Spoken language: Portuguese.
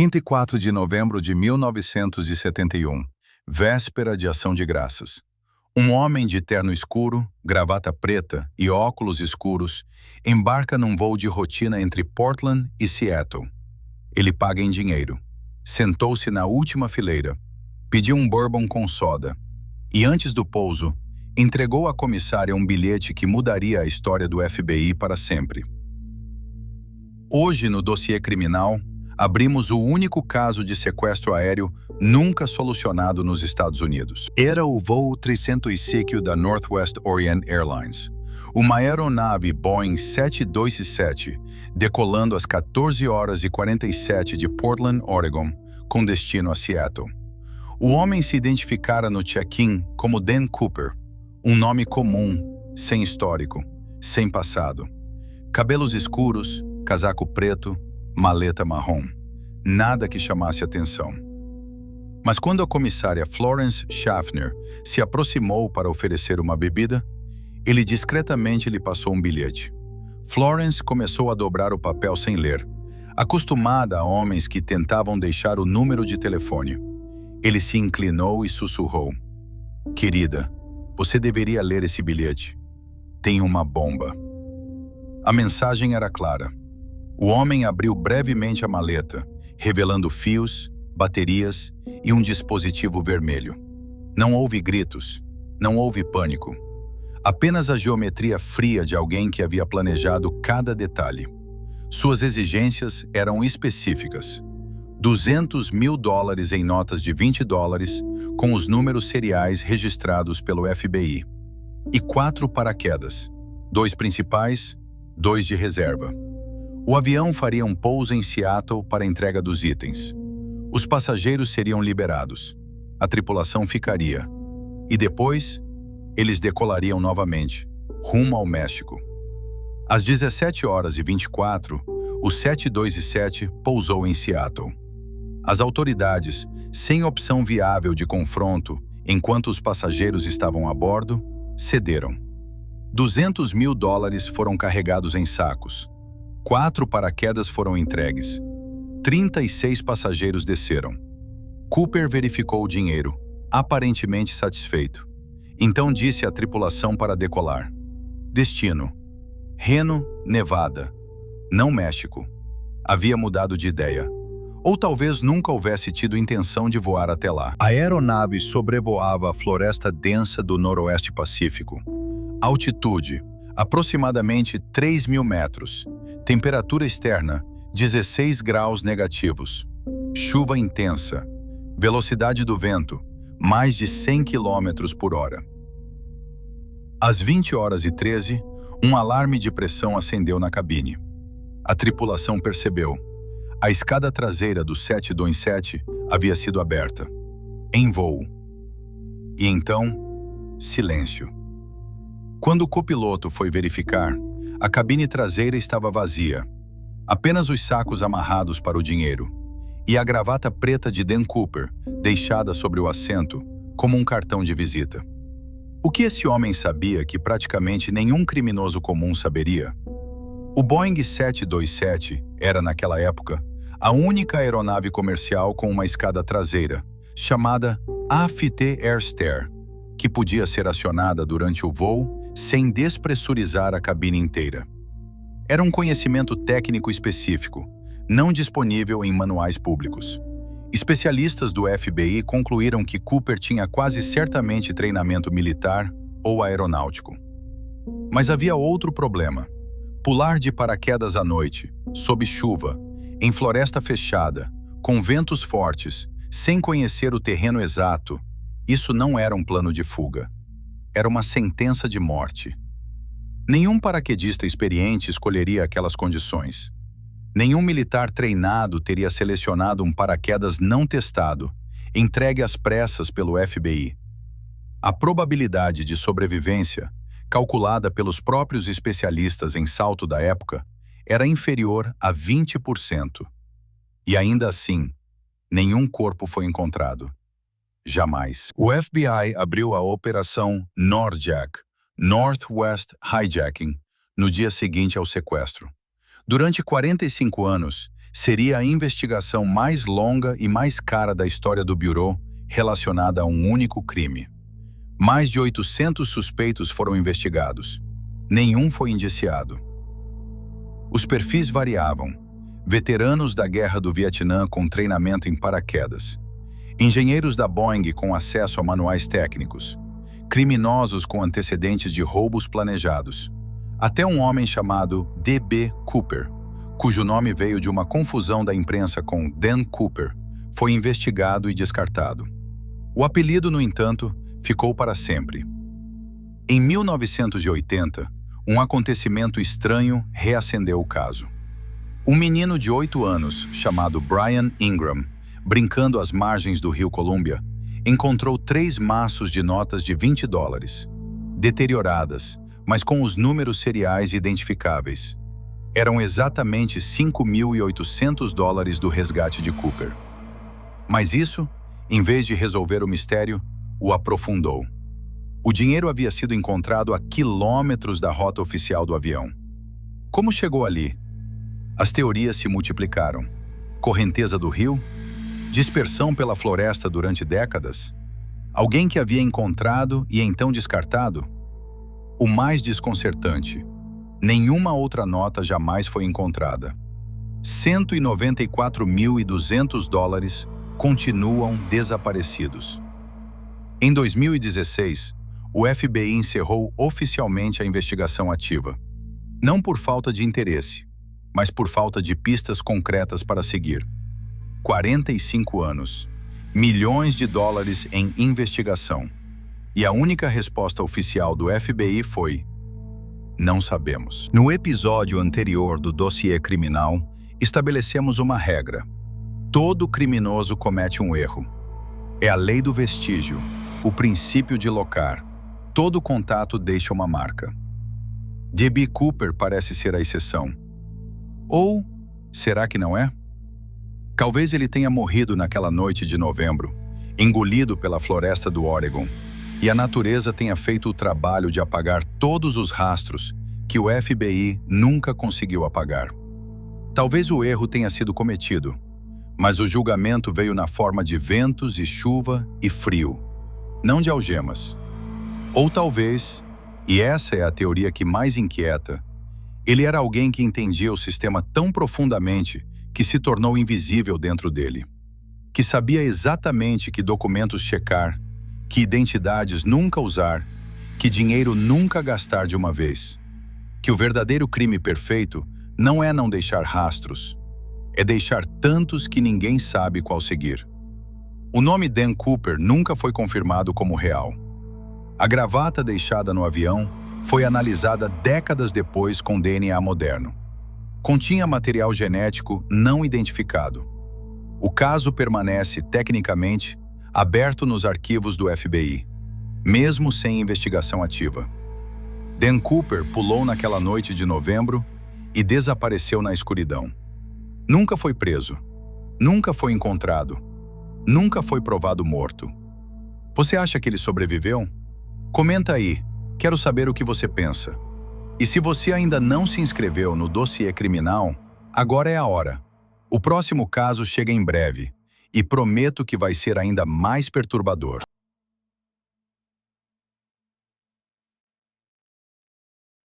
24 de novembro de 1971, véspera de Ação de Graças. Um homem de terno escuro, gravata preta e óculos escuros embarca num voo de rotina entre Portland e Seattle. Ele paga em dinheiro. Sentou-se na última fileira, pediu um bourbon com soda e, antes do pouso, entregou à comissária um bilhete que mudaria a história do FBI para sempre. Hoje, no dossiê criminal, abrimos o único caso de sequestro aéreo nunca solucionado nos Estados Unidos. Era o voo 305 da Northwest Orient Airlines, uma aeronave Boeing 727, decolando às 14h47 de Portland, Oregon, com destino a Seattle. O homem se identificara no check-in como Dan Cooper, um nome comum, sem histórico, sem passado. Cabelos escuros, casaco preto, maleta marrom. Nada que chamasse atenção. Mas quando a comissária Florence Schaffner se aproximou para oferecer uma bebida, ele discretamente lhe passou um bilhete. Florence começou a dobrar o papel sem ler, acostumada a homens que tentavam deixar o número de telefone. Ele se inclinou e sussurrou: "Querida, você deveria ler esse bilhete. Tem uma bomba." A mensagem era clara. O homem abriu brevemente a maleta, revelando fios, baterias e um dispositivo vermelho. Não houve gritos, não houve pânico. Apenas a geometria fria de alguém que havia planejado cada detalhe. Suas exigências eram específicas. $200 mil em notas de $20, com os números seriais registrados pelo FBI. E 4 paraquedas, 2 principais, 2 de reserva. O avião faria um pouso em Seattle para a entrega dos itens. Os passageiros seriam liberados. A tripulação ficaria. E depois, eles decolariam novamente, rumo ao México. Às 17h24, o 727 pousou em Seattle. As autoridades, sem opção viável de confronto enquanto os passageiros estavam a bordo, cederam. $200 mil foram carregados em sacos. 4 paraquedas foram entregues. 36 passageiros desceram. Cooper verificou o dinheiro, aparentemente satisfeito. Então disse à tripulação para decolar. Destino: Reno, Nevada. Não México. Havia mudado de ideia. Ou talvez nunca houvesse tido intenção de voar até lá. A aeronave sobrevoava a floresta densa do noroeste Pacífico. Altitude: aproximadamente 3.000 metros. Temperatura externa: 16 graus negativos. Chuva intensa. Velocidade do vento: mais de 100 km por hora. Às 20h13, um alarme de pressão acendeu na cabine. A tripulação percebeu. A escada traseira do 727 havia sido aberta. Em voo. E então, silêncio. Quando o copiloto foi verificar, a cabine traseira estava vazia. Apenas os sacos amarrados para o dinheiro. E a gravata preta de Dan Cooper, deixada sobre o assento, como um cartão de visita. O que esse homem sabia que praticamente nenhum criminoso comum saberia? O Boeing 727 era, naquela época, a única aeronave comercial com uma escada traseira, chamada AFT Air Stair, que podia ser acionada durante o voo sem despressurizar a cabine inteira. Era um conhecimento técnico específico, não disponível em manuais públicos. Especialistas do FBI concluíram que Cooper tinha quase certamente treinamento militar ou aeronáutico. Mas havia outro problema. Pular de paraquedas à noite, sob chuva, em floresta fechada, com ventos fortes, sem conhecer o terreno exato, isso não era um plano de fuga. Era uma sentença de morte. Nenhum paraquedista experiente escolheria aquelas condições. Nenhum militar treinado teria selecionado um paraquedas não testado, entregue às pressas pelo FBI. A probabilidade de sobrevivência, calculada pelos próprios especialistas em salto da época, era inferior a 20%. E ainda assim, nenhum corpo foi encontrado. Jamais. O FBI abriu a Operação NORJAC, Northwest Hijacking, no dia seguinte ao sequestro. Durante 45 anos, seria a investigação mais longa e mais cara da história do Bureau relacionada a um único crime. Mais de 800 suspeitos foram investigados. Nenhum foi indiciado. Os perfis variavam. Veteranos da Guerra do Vietnã com treinamento em paraquedas. Engenheiros da Boeing com acesso a manuais técnicos. Criminosos com antecedentes de roubos planejados. Até um homem chamado D.B. Cooper, cujo nome veio de uma confusão da imprensa com Dan Cooper, foi investigado e descartado. O apelido, no entanto, ficou para sempre. Em 1980, um acontecimento estranho reacendeu o caso. Um menino de 8 anos, chamado Brian Ingram, brincando às margens do rio Columbia, encontrou 3 maços de notas de $20, deterioradas, mas com os números seriais identificáveis. Eram exatamente $5.800 do resgate de Cooper. Mas isso, em vez de resolver o mistério, o aprofundou. O dinheiro havia sido encontrado a quilômetros da rota oficial do avião. Como chegou ali? As teorias se multiplicaram. Correnteza do rio? Dispersão pela floresta durante décadas? Alguém que havia encontrado e então descartado? O mais desconcertante: nenhuma outra nota jamais foi encontrada. $194.200 continuam desaparecidos. Em 2016, o FBI encerrou oficialmente a investigação ativa. Não por falta de interesse, mas por falta de pistas concretas para seguir. 45 anos, milhões de dólares em investigação. E a única resposta oficial do FBI foi: não sabemos. No episódio anterior do dossiê criminal, estabelecemos uma regra. Todo criminoso comete um erro. É a lei do vestígio, o princípio de locar. Todo contato deixa uma marca. D.B. Cooper parece ser a exceção. Ou será que não é? Talvez ele tenha morrido naquela noite de novembro, engolido pela floresta do Oregon, e a natureza tenha feito o trabalho de apagar todos os rastros que o FBI nunca conseguiu apagar. Talvez o erro tenha sido cometido, mas o julgamento veio na forma de ventos e chuva e frio, não de algemas. Ou talvez, e essa é a teoria que mais inquieta, ele era alguém que entendia o sistema tão profundamente que se tornou invisível dentro dele, que sabia exatamente que documentos checar, que identidades nunca usar, que dinheiro nunca gastar de uma vez, que o verdadeiro crime perfeito não é não deixar rastros, é deixar tantos que ninguém sabe qual seguir. O nome Dan Cooper nunca foi confirmado como real. A gravata deixada no avião foi analisada décadas depois com DNA moderno. Continha material genético não identificado. O caso permanece, tecnicamente, aberto nos arquivos do FBI, mesmo sem investigação ativa. Dan Cooper pulou naquela noite de novembro e desapareceu na escuridão. Nunca foi preso, nunca foi encontrado, nunca foi provado morto. Você acha que ele sobreviveu? Comenta aí, quero saber o que você pensa. E se você ainda não se inscreveu no dossiê criminal, agora é a hora. O próximo caso chega em breve, e prometo que vai ser ainda mais perturbador.